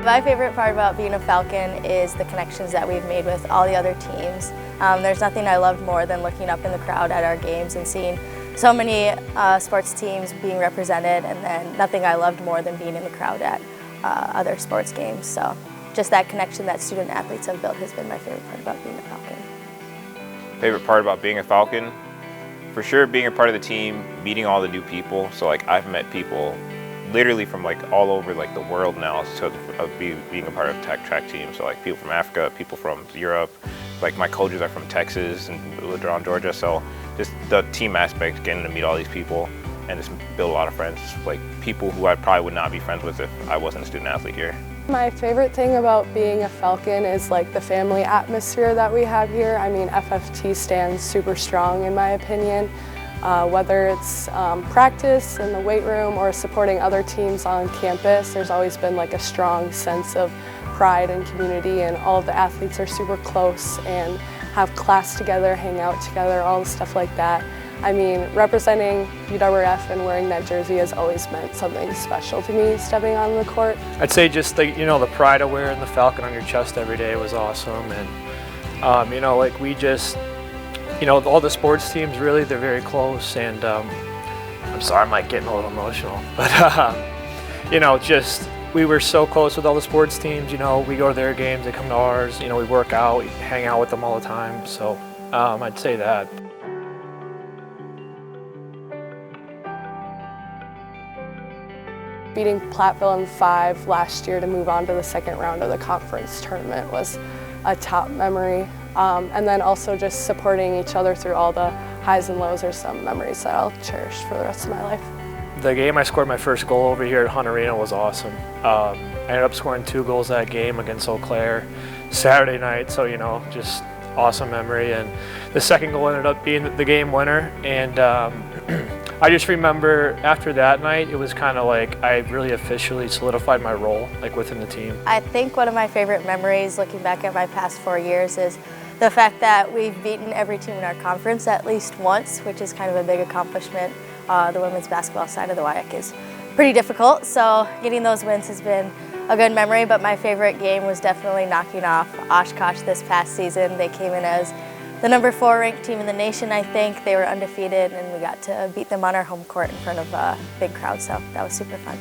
My favorite part about being a Falcon is the connections that we've made with all the other teams. There's nothing I loved more than looking up in the crowd at our games and seeing so many sports teams being represented, and then nothing I loved more than being in the crowd at other sports games. So just that connection that student athletes have built has been my favorite part about being a Falcon. Favorite part about being a Falcon? For sure being a part of the team, meeting all the new people. So like I've met people literally from like all over like the world now, so being a part of track team. So like people from Africa, people from Europe, like my coaches are from Texas and around Georgia. So just the team aspect, getting to meet all these people and just build a lot of friends, like people who I probably would not be friends with if I wasn't a student athlete here. My favorite thing about being a Falcon is like the family atmosphere that we have here. I mean, FFT stands super strong in my opinion. Whether it's practice in the weight room or supporting other teams on campus, there's always been like a strong sense of pride and community, and all of the athletes are super close and have class together, hang out together, all the stuff like that. I mean, representing UWF and wearing that jersey has always meant something special to me stepping on the court. I'd say just the, the pride of wearing the Falcon on your chest every day was awesome, and like we just, all the sports teams really, they're very close, and I'm sorry, I might get a little emotional, but just we were so close with all the sports teams. We go to their games, they come to ours. We work out, we hang out with them all the time. So I'd say that. Beating Platteville in 5 last year to move on to the second round of the conference tournament was a top memory. And then also just supporting each other through all the highs and lows are some memories that I'll cherish for the rest of my life. The game I scored my first goal over here at Hunt Arena was awesome. I ended up scoring 2 goals that game against Eau Claire Saturday night, so just awesome memory. And the second goal ended up being the game winner, and I just remember after that night, it was kind of like I really officially solidified my role like within the team. I think one of my favorite memories looking back at my past 4 years is the fact that we've beaten every team in our conference at least once, which is kind of a big accomplishment. The women's basketball side of the WIAC is pretty difficult, so getting those wins has been a good memory, but my favorite game was definitely knocking off Oshkosh this past season. They came in as the number 4 ranked team in the nation, I think. They were undefeated, and we got to beat them on our home court in front of a big crowd, so that was super fun.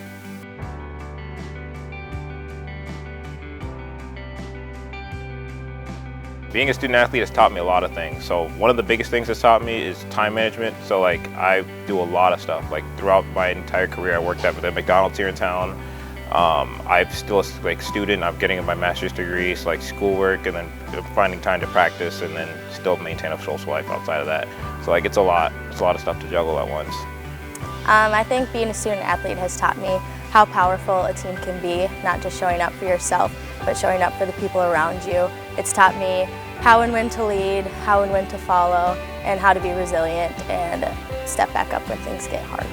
Being a student athlete has taught me a lot of things. So one of the biggest things it's taught me is time management. So like I do a lot of stuff. Like throughout my entire career, I worked at the McDonald's here in town. I'm still a student. I'm getting my master's degree, so like schoolwork, and then finding time to practice, and then still maintain a social life outside of that. So like it's a lot of stuff to juggle at once. I think being a student athlete has taught me how powerful a team can be, not just showing up for yourself, but showing up for the people around you. It's taught me how and when to lead, how and when to follow, and how to be resilient and step back up when things get hard.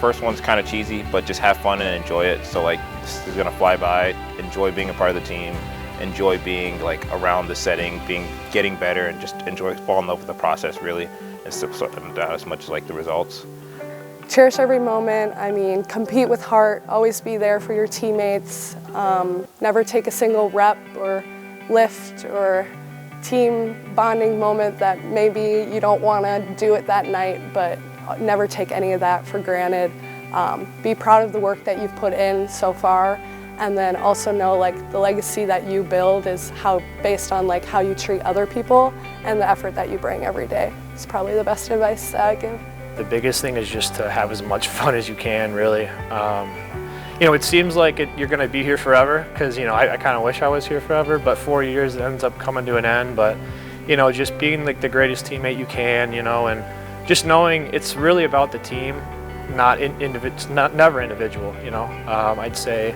First one's kind of cheesy, but just have fun and enjoy it. So like this is gonna fly by. Enjoy being a part of the team. Enjoy being like around the setting, getting better, and just fall in love with the process really, as much as like the results. Cherish every moment. I mean, compete with heart. Always be there for your teammates. Never take a single rep or lift or team bonding moment that maybe you don't want to do it that night, but never take any of that for granted. Be proud of the work that you've put in so far, and then also know like the legacy that you build is based on like how you treat other people and the effort that you bring every day. It's probably the best advice that I give. The biggest thing is just to have as much fun as you can, really. It seems like you're going to be here forever, because I kind of wish I was here forever, but 4 years it ends up coming to an end. But just being like the greatest teammate you can, and just knowing it's really about the team, never individual. I'd say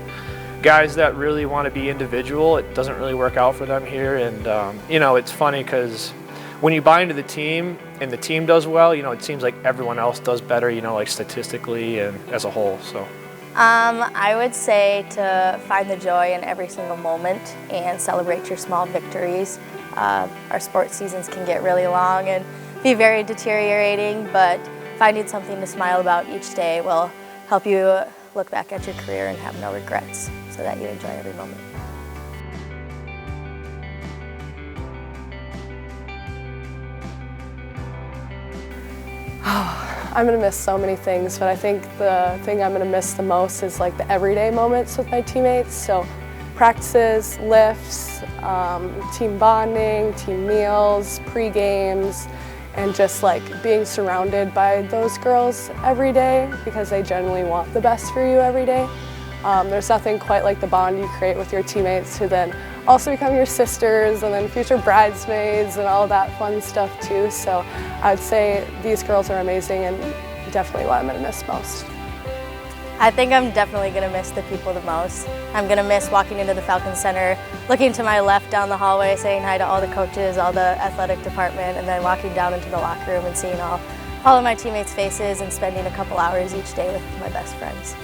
guys that really want to be individual, it doesn't really work out for them here. And it's funny because when you buy into the team and the team does well, it seems like everyone else does better, like statistically and as a whole. So I would say to find the joy in every single moment and celebrate your small victories. Our sports seasons can get really long and be very deteriorating, but finding something to smile about each day will help you look back at your career and have no regrets so that you enjoy every moment. I'm gonna miss so many things, but I think the thing I'm gonna miss the most is like the everyday moments with my teammates. So practices, lifts, team bonding, team meals, pre-games, and just like being surrounded by those girls every day because they genuinely want the best for you every day. There's nothing quite like the bond you create with your teammates who then also become your sisters and then future bridesmaids and all that fun stuff too. So I'd say these girls are amazing and definitely what I'm gonna miss most. I think I'm definitely gonna miss the people the most. I'm gonna miss walking into the Falcon Center, looking to my left down the hallway, saying hi to all the coaches, all the athletic department, and then walking down into the locker room and seeing all of my teammates' faces and spending a couple hours each day with my best friends.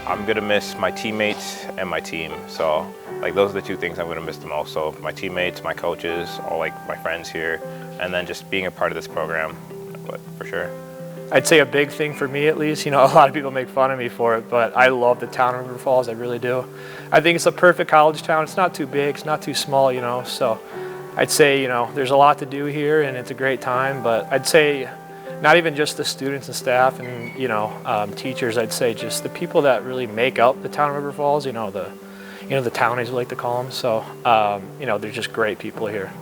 I'm gonna miss my teammates and my team. So like those are the two things I'm gonna miss the most. So my teammates, my coaches, all like my friends here, and then just being a part of this program, but for sure. I'd say a big thing for me at least, you know, a lot of people make fun of me for it, but I love the town of River Falls, I really do. I think it's a perfect college town. It's not too big, it's not too small, you know, so I'd say, you know, there's a lot to do here and it's a great time, but I'd say not even just the students and staff and, you know, teachers, I'd say just the people that really make up the town of River Falls, the townies we like to call them. So, you know, they're just great people here.